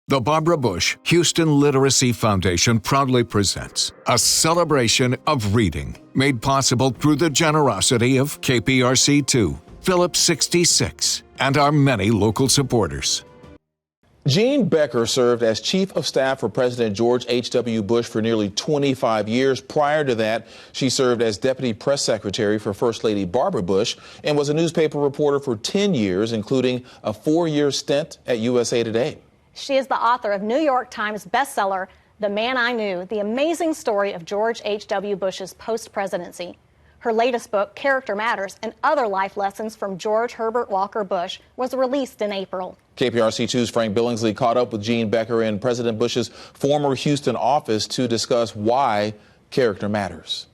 The Barbara Bush Houston Literacy Foundation proudly presents a celebration of reading, made possible through the generosity of KPRC2, Phillips 66, and our many local supporters. Jean Becker served as Chief of Staff for President George H.W. Bush for nearly 25 years. Prior to that, she served as Deputy Press Secretary for First Lady Barbara Bush and was a newspaper reporter for 10 years, including a 4-year stint at USA Today. She is the author of New York Times bestseller, The Man I Knew, the amazing story of George H.W. Bush's post-presidency. Her latest book, Character Matters, and Other Life Lessons from George Herbert Walker Bush, was released in April. KPRC2's Frank Billingsley caught up with Jean Becker in President Bush's former Houston office to discuss why character matters.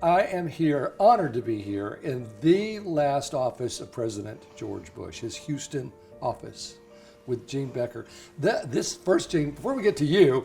I am here, honored to be here, in the last office of President George Bush, his Houston office, with Jean Becker. This first, Jean, before we get to you,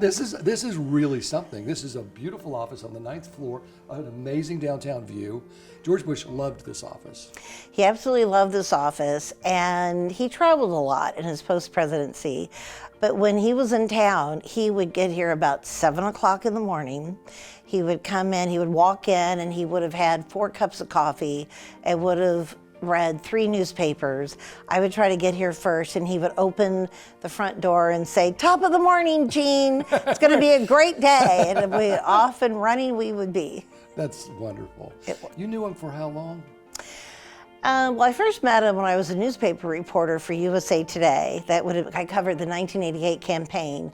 this is really something. This is a beautiful office on the 9th floor, an amazing downtown view. George Bush loved this office. He absolutely loved this office, and he traveled a lot in his post-presidency. But when he was in town, he would get here about 7 o'clock in the morning. He would come in, he would walk in, and he would have had 4 cups of coffee and would have read 3 newspapers. I would try to get here first, and he would open the front door and say, "Top of the morning, Jean. It's going to be a great day." And we off and running we would be. That's wonderful. You knew him for how long? Well, I first met him when I was a newspaper reporter for USA Today. I covered the 1988 campaign.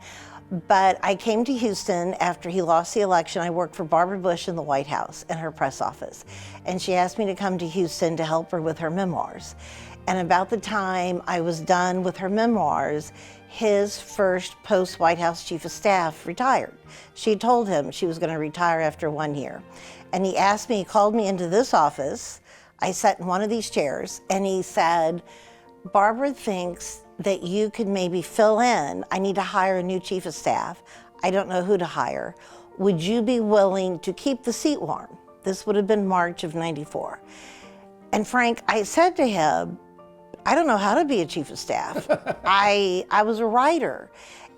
But I came to Houston after he lost the election. I worked for Barbara Bush in the White House in her press office. And she asked me to come to Houston to help her with her memoirs. And about the time I was done with her memoirs, his first post-White House Chief of Staff retired. She told him she was going to retire after 1 year. And he asked me, he called me into this office. I sat in one of these chairs, and he said, "Barbara thinks that you could maybe fill in. I need to hire a new chief of staff. I don't know who to hire. Would you be willing to keep the seat warm?" This would have been March of '94. And Frank, I said to him, "I don't know how to be a chief of staff." I was a writer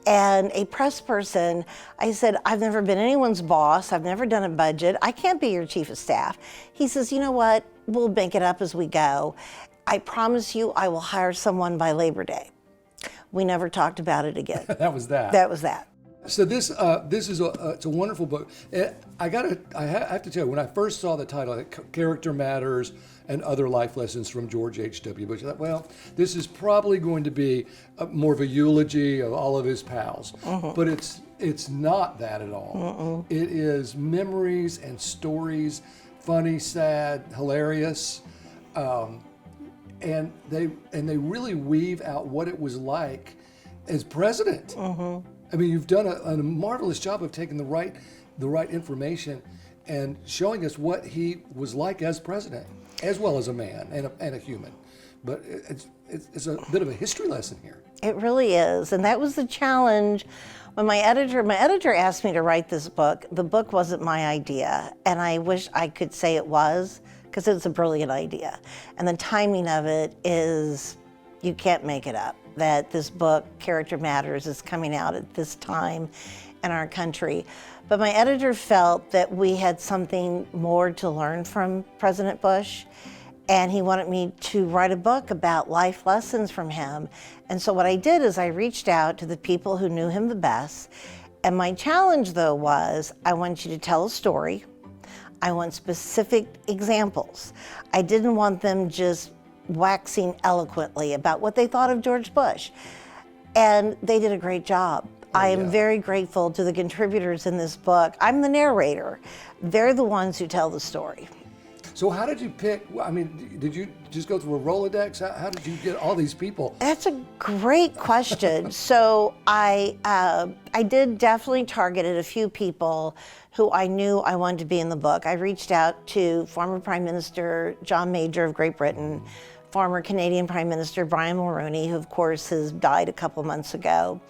and a press person. I said, "I've never been anyone's boss. I've never done a budget. I can't be your chief of staff." He says, "You know what? We'll make it up as we go. I promise you I will hire someone by Labor Day." We never talked about it again. That was that. That was that. So this is it's a wonderful book. I have to tell you, when I first saw the title, Character Matters and Other Life Lessons from George H.W. Bush, I thought, well, this is probably going to be more of a eulogy of all of his pals. Mm-hmm. But it's not that at all. Mm-mm. It is memories and stories, funny, sad, hilarious. And they really weave out what it was like as president. Mm-hmm. I mean, you've done a marvelous job of taking the right information and showing us what he was like as president, as well as a man and a human. But it's a bit of a history lesson here. It really is, and that was the challenge. When my editor asked me to write this book, the book wasn't my idea, and I wish I could say it was, because it's a brilliant idea. And the timing of it is, you can't make it up, that this book, Character Matters, is coming out at this time in our country. But my editor felt that we had something more to learn from President Bush, and he wanted me to write a book about life lessons from him. And so what I did is I reached out to the people who knew him the best, and my challenge, though, was I want you to tell a story. I want specific examples. I didn't want them just waxing eloquently about what they thought of George Bush. And they did a great job. I am very grateful to the contributors in this book. I'm the narrator. They're the ones who tell the story. So how did you pick, I mean, did you just go through a Rolodex? How did you get all these people? That's a great question. So I did definitely targeted a few people who I knew I wanted to be in the book. I reached out to former Prime Minister John Major of Great Britain, former Canadian Prime Minister Brian Mulroney, who of course has died a couple months ago.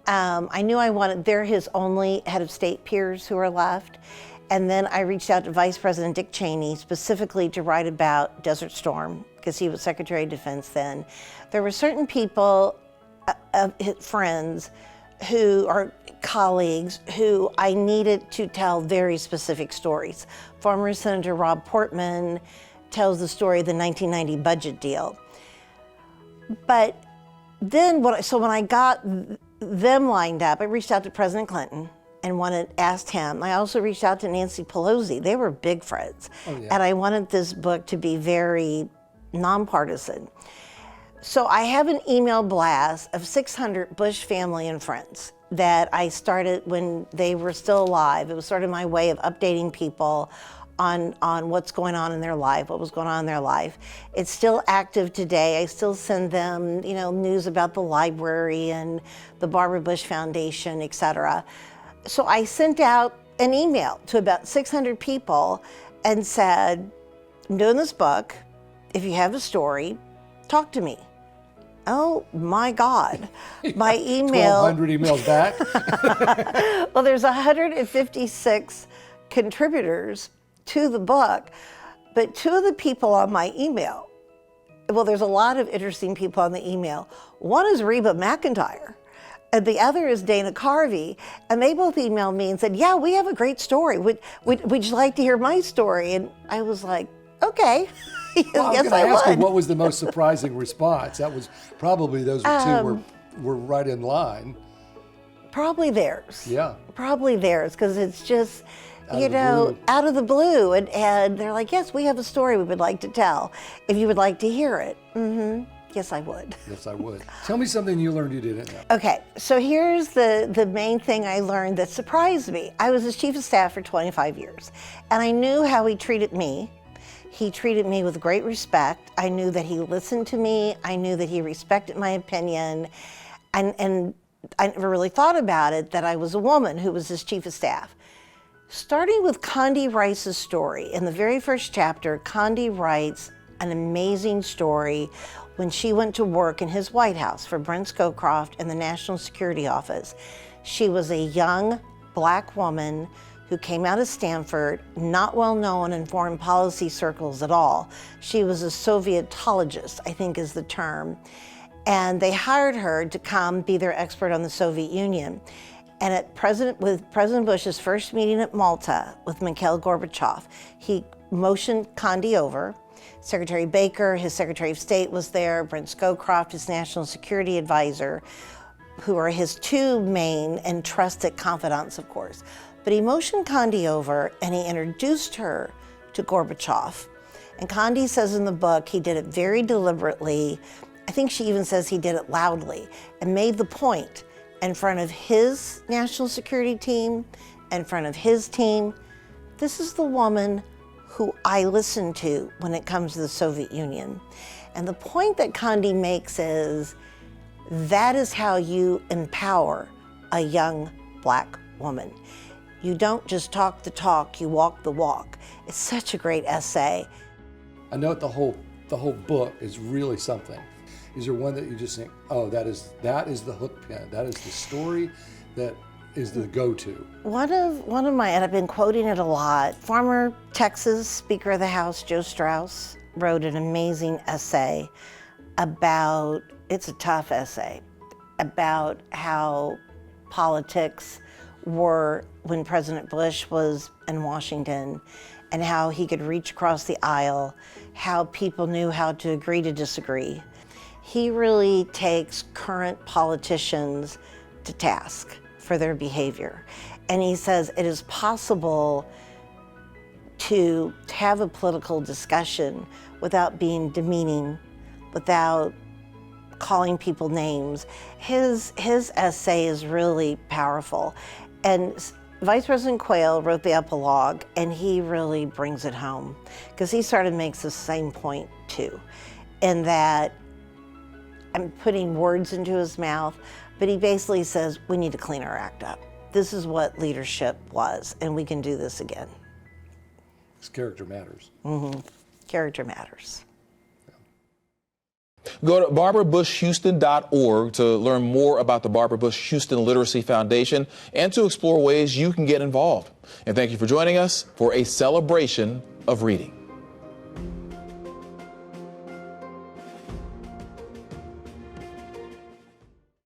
I knew they're his only head of state peers who are left. And then I reached out to Vice President Dick Cheney specifically to write about Desert Storm, because he was Secretary of Defense then. There were certain people, friends, who are colleagues, who I needed to tell very specific stories. Former Senator Rob Portman tells the story of the 1990 budget deal. But then, when I got them lined up, I reached out to President Clinton and asked him. I also reached out to Nancy Pelosi. They were big friends. Oh, yeah. And I wanted this book to be very nonpartisan. So I have an email blast of 600 Bush family and friends that I started when they were still alive. It was sort of my way of updating people on what's going on in their life, what was going on in their life. It's still active today. I still send them, news about the library and the Barbara Bush Foundation, et cetera. So I sent out an email to about 600 people and said, I'm doing this book. If you have a story, talk to me. Oh my God, my email. 1,200 emails back? Well, there's 156 contributors to the book, but two of the people on my email, well, there's a lot of interesting people on the email. One is Reba McEntire, and the other is Dana Carvey, and they both emailed me and said, yeah, we have a great story. Would you like to hear my story? And I was like, okay. Well, yes, I was would. You, what was the most surprising response? That was probably those two were right in line. Probably theirs. Yeah. Probably theirs, because it's just, out of the blue. And they're like, yes, we have a story we would like to tell. If you would like to hear it. Mm-hmm. Yes, I would. Yes, I would. Tell me something you learned you didn't know. Okay, so here's the main thing I learned that surprised me. I was his chief of staff for 25 years, and I knew how he treated me. He treated me with great respect. I knew that he listened to me. I knew that he respected my opinion. And I never really thought about it that I was a woman who was his chief of staff. Starting with Condi Rice's story, in the very first chapter, Condi writes an amazing story when she went to work in his White House for Brent Scowcroft in the National Security Office. She was a young Black woman who came out of Stanford, not well known in foreign policy circles at all. She was a Sovietologist, I think is the term. And they hired her to come be their expert on the Soviet Union. And with President Bush's first meeting at Malta with Mikhail Gorbachev, he motioned Condi over. Secretary Baker, his Secretary of State, was there, Brent Scowcroft, his national security advisor, who are his two main and trusted confidants, of course. But he motioned Condi over and he introduced her to Gorbachev. And Condi says in the book he did it very deliberately. I think she even says he did it loudly and made the point in front of his national security team, in front of his team. This is the woman who I listen to when it comes to the Soviet Union. And the point that Condi makes is that is how you empower a young Black woman. You don't just talk the talk, you walk the walk. It's such a great essay. I know the whole book is really something. Is there one that you just think, oh, that is the hook pin, that is the story that is the go-to? One of my, and I've been quoting it a lot, former Texas Speaker of the House, Joe Strauss, wrote an amazing essay about, it's a tough essay, about how politics were when President Bush was in Washington and how he could reach across the aisle, how people knew how to agree to disagree. He really takes current politicians to task for their behavior. And he says it is possible to have a political discussion without being demeaning, without calling people names. His essay is really powerful. And Vice President Quayle wrote the epilogue, and he really brings it home, because he sort of makes the same point too, in that I'm putting words into his mouth, but he basically says, we need to clean our act up. This is what leadership was, and we can do this again. Because character matters. Mm-hmm. Character matters. Go to barbarabushhouston.org to learn more about the Barbara Bush Houston Literacy Foundation and to explore ways you can get involved. And thank you for joining us for a celebration of reading.